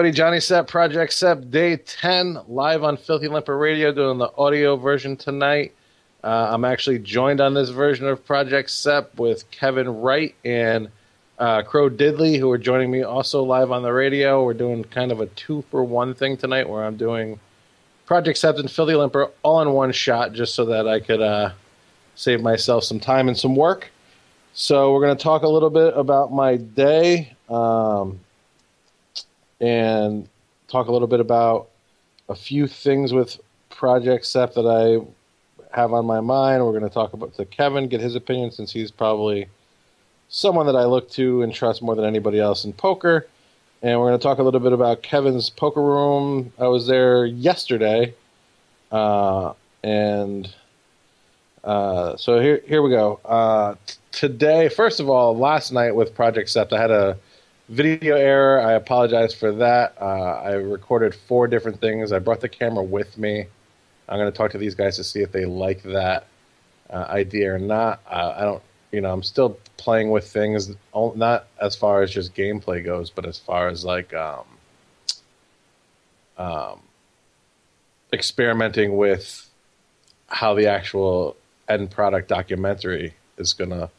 everybody. Johnny Sepp, Project Sepp, Day 10, live on Filthy Limper Radio, doing the audio version tonight. I'm actually joined on this version of Project Sepp with Kevin Wright and Crow Diddley, who are joining me also live on the radio. We're doing kind of a 2-for-1 thing tonight where I'm doing Project Sepp and Filthy Limper all in one shot just so that I could save myself some time and some work. So we're going to talk a little bit about my day. And talk a little bit about a few things with Project Sepp that I have on my mind. We're going to talk about to Kevin, get his opinion since he's probably someone that I look to and trust more than anybody else in poker. And we're going to talk a little bit about Kevin's poker room. I was there yesterday, so here we go. Today, first of all, last night with Project Sepp, I had a video error. I apologize for that. I recorded 4 different things. I brought the camera with me. I'm going to talk to these guys to see if they like that idea or not. I don't, I'm still playing with things, not as far as just gameplay goes, but as far as like experimenting with how the actual end product documentary is gonna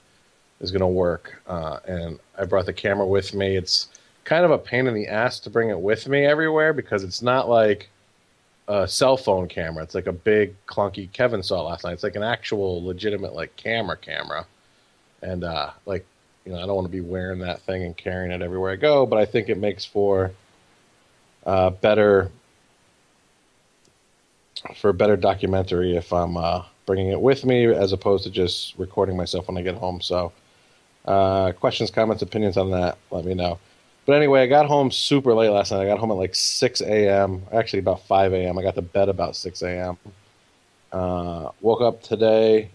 work. And I brought the camera with me. It's kind of a pain in the ass to bring it with me everywhere because it's not like a cell phone camera. It's like a big, clunky, Kevin saw it last night. It's like an actual legitimate like camera. And I don't want to be wearing that thing and carrying it everywhere I go, but I think it makes for better documentary if I'm bringing it with me as opposed to just recording myself when I get home. So questions, comments, opinions on that, let me know. But anyway, I got home super late last night. I got home at like 6 a.m. Actually, about 5 a.m. I got to bed about 6 a.m. Woke up today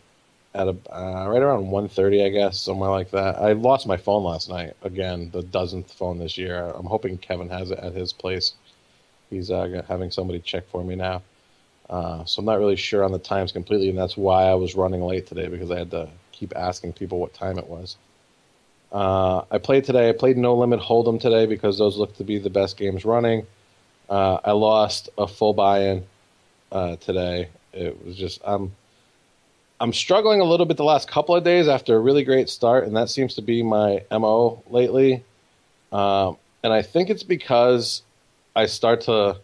at right around 1:30, I guess, somewhere like that. I lost my phone last night. Again, the dozenth phone this year. I'm hoping Kevin has it at his place. He's having somebody check for me now. So I'm not really sure on the times completely, and that's why I was running late today, because I had to keep asking people what time it was. I played today. I played No Limit Hold'em today because those look to be the best games running. I lost a full buy-in today. It was just I'm struggling a little bit the last couple of days after a really great start, and that seems to be my MO lately. And I think it's because I start to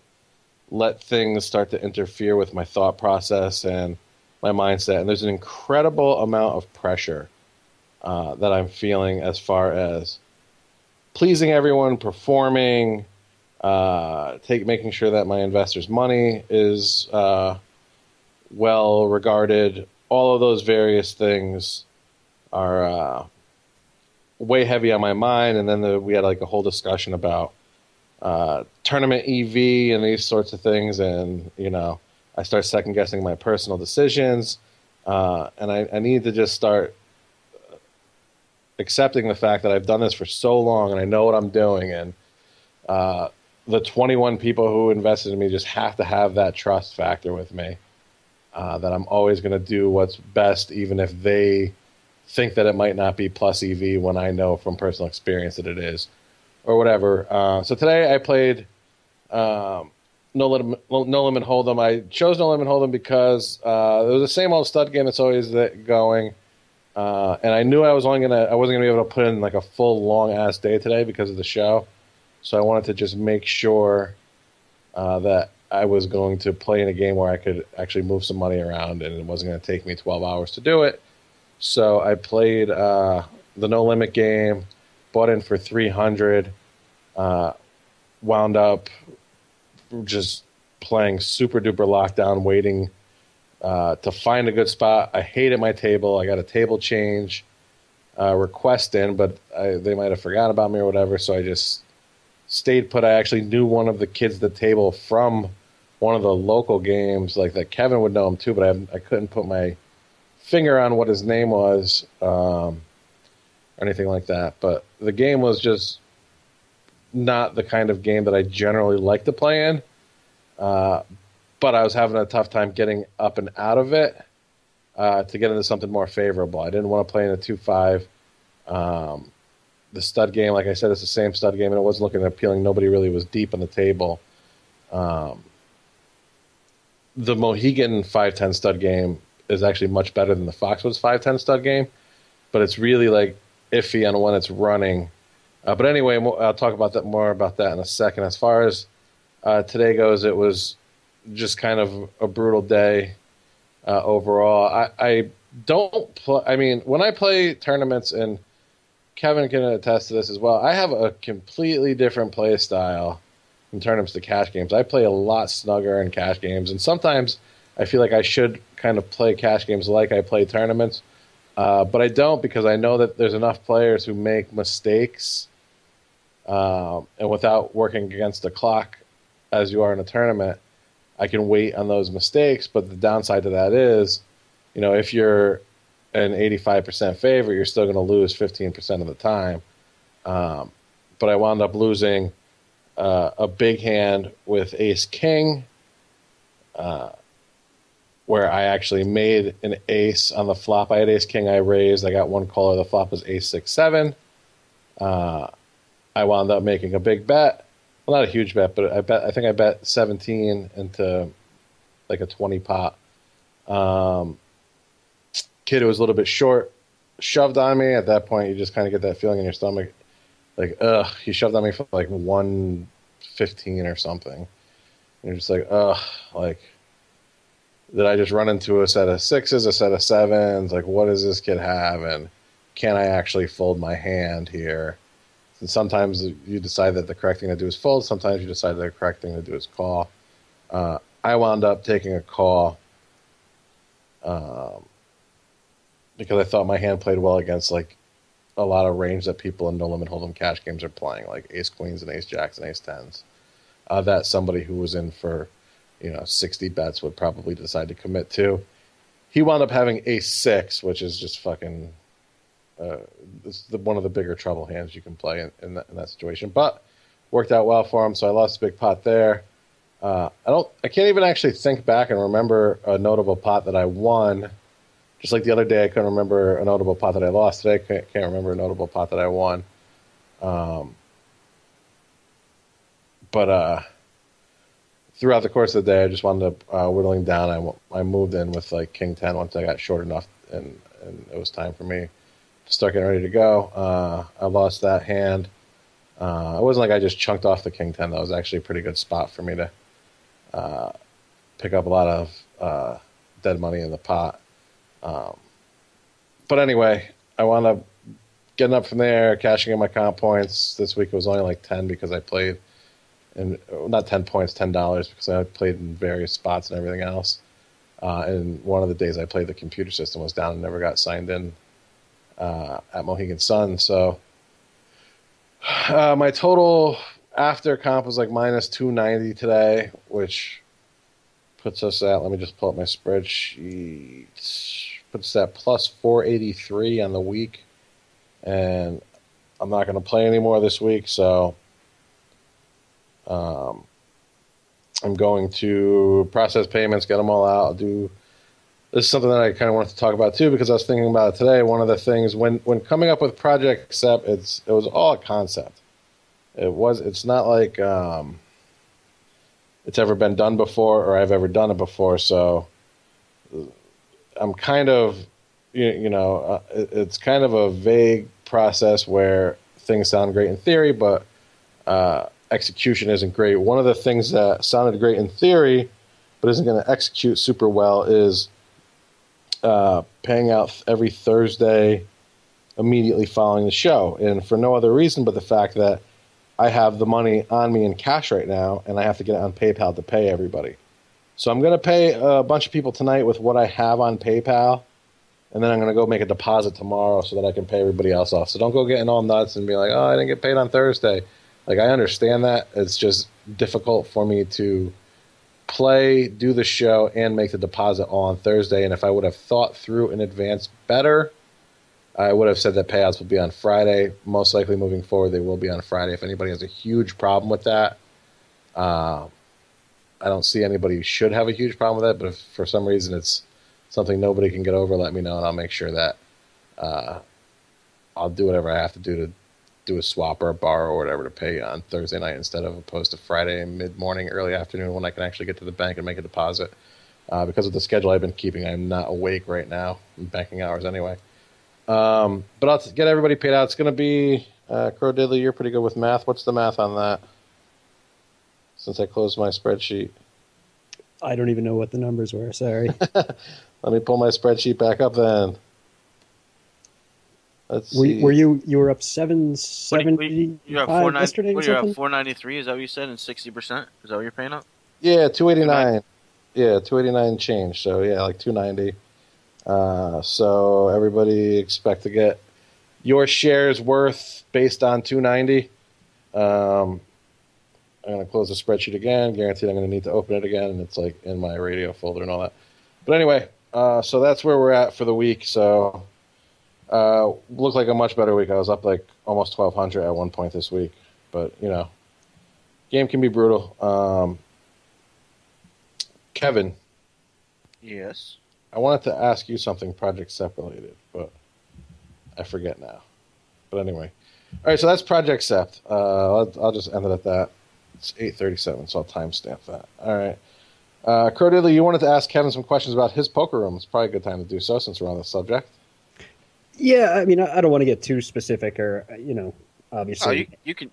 let things start to interfere with my thought process and my mindset. And there's an incredible amount of pressure that I'm feeling as far as pleasing everyone, performing, making sure that my investors' money is well regarded. All of those various things are way heavy on my mind. And then we had like a whole discussion about tournament EV and these sorts of things, and I start second guessing my personal decisions, and I need to just start accepting the fact that I've done this for so long and I know what I'm doing, and the 21 people who invested in me just have to have that trust factor with me, that I'm always going to do what's best even if they think that it might not be plus EV when I know from personal experience that it is, or whatever. So today I played No Limit Hold'em. I chose No Limit Hold'em because it was the same old stud game that's always going, and I knew I wasn't gonna be able to put in like a full long ass day today because of the show. So I wanted to just make sure that I was going to play in a game where I could actually move some money around, and it wasn't going to take me 12 hours to do it. So I played the No Limit game. Bought in for 300, wound up just playing super duper lockdown, waiting to find a good spot. I hated my table. I got a table change request in, but they might have forgotten about me or whatever, so I just stayed put. I actually knew one of the kids at the table from one of the local games, like that Kevin would know him too, but I couldn't put my finger on what his name was. Anything like that, but the game was just not the kind of game that I generally like to play in, but I was having a tough time getting up and out of it to get into something more favorable. I didn't want to play in a 2-5, the stud game, like I said, it's the same stud game, and it wasn't looking appealing. Nobody really was deep on the table. Um, the Mohegan 510 stud game is actually much better than the Foxwoods 510 stud game, but it's really like iffy on when it's running. But anyway, I'll talk about that more about that in a second. As far as today goes, it was just kind of a brutal day overall. I don't play. I mean, when I play tournaments, and Kevin can attest to this as well, I have a completely different play style in tournaments to cash games. I play a lot snugger in cash games, and sometimes I feel like I should kind of play cash games like I play tournaments, but I don't, because I know that there's enough players who make mistakes, and without working against the clock as you are in a tournament, I can wait on those mistakes. But the downside to that is, if you're an 85% favorite, you're still going to lose 15% of the time. But I wound up losing a big hand with Ace King, where I actually made an ace on the flop. I had Ace King, I raised, I got one caller, the flop was Ace 6-7. I wound up making a big bet. Well, not a huge bet, but I think I bet 17 into like a 20 pot. Kid who was a little bit short shoved on me. At that point, you just kind of get that feeling in your stomach, like, ugh. He shoved on me for like 115 or something. And you're just like, ugh, like, did I just run into a set of sixes, a set of sevens? Like, what does this kid have? And can I actually fold my hand here? And sometimes you decide that the correct thing to do is fold. Sometimes you decide that the correct thing to do is call. I wound up taking a call because I thought my hand played well against like a lot of range that people in no limit hold'em cash games are playing, like ace queens and ace jacks and ace tens. That somebody who was in for 60 bets would probably decide to commit to. He wound up having ace six, which is just fucking. It's one of the bigger trouble hands you can play in that situation, but worked out well for him. So I lost a big pot there. I can't even actually think back and remember a notable pot that I won. Just like the other day, I couldn't remember a notable pot that I lost. Today, I can't remember a notable pot that I won. But throughout the course of the day, I just wound up whittling down. I moved in with like King 10 once I got short enough, and it was time for me to start getting ready to go. I lost that hand. It wasn't like I just chunked off the King 10. That was actually a pretty good spot for me to pick up a lot of dead money in the pot. But anyway, I wound up getting up from there, cashing in my comp points. This week it was only like 10 because I played, and not 10 points, $10 because I played in various spots and everything else. And one of the days I played, the computer system was down and never got signed in at Mohegan Sun. So my total after comp was like minus 290 today, which puts us at, let me just pull up my spreadsheet, puts us at plus 483 on the week. And I'm not going to play anymore this week, so I'm going to process payments, get them all out. This is something that I kind of wanted to talk about too, because I was thinking about it today. One of the things when coming up with Projekt, it was all a concept. It's not like it's ever been done before or I've ever done it before. So I'm kind of, it's kind of a vague process where things sound great in theory, but execution isn't great. One of the things that sounded great in theory, but isn't going to execute super well is paying out every Thursday immediately following the show. And for no other reason but the fact that I have the money on me in cash right now, and I have to get it on PayPal to pay everybody. So I'm going to pay a bunch of people tonight with what I have on PayPal, and then I'm going to go make a deposit tomorrow so that I can pay everybody else off. So don't go getting all nuts and be like, oh, I didn't get paid on Thursday. Like, I understand that. It's just difficult for me to play, do the show, and make the deposit all on Thursday. And if I would have thought through in advance better, I would have said that payouts would be on Friday. Most likely moving forward, they will be on Friday. If anybody has a huge problem with that, I don't see anybody who should have a huge problem with that. But if for some reason it's something nobody can get over, let me know, and I'll make sure that I'll do whatever I have to do to do a swap or a bar or whatever to pay on Thursday night instead of opposed to Friday mid-morning, early afternoon when I can actually get to the bank and make a deposit. Because of the schedule I've been keeping, I'm not awake right now in banking hours anyway. But I'll get everybody paid out. It's going to be, Crow Diddley, you're pretty good with math. What's the math on that? Since I closed my spreadsheet. I don't even know what the numbers were. Sorry. Let me pull my spreadsheet back up then. Let's see. Were you were up 770 you have yesterday or you have something? 493? Is that what you said? And 60%? Is that what you're paying up? Yeah, 289. Yeah, 289 change. So yeah, like 290. So everybody expect to get your shares worth based on 290. I'm going to close the spreadsheet again. Guaranteed I'm going to need to open it again, and it's like in my radio folder and all that. But anyway, so that's where we're at for the week. So looked like a much better week. I was up like almost 1,200 at one point this week. But, you know, game can be brutal. Kevin. Yes. I wanted to ask you something Project Sep related, but I forget now. But anyway. All right, so that's Project Sep. I'll just end it at that. It's 8:37, so I'll timestamp that. All right. Crow Diddley, you wanted to ask Kevin some questions about his poker room. It's probably a good time to do so since we're on the subject. Yeah, I mean, I don't want to get too specific or, obviously. You can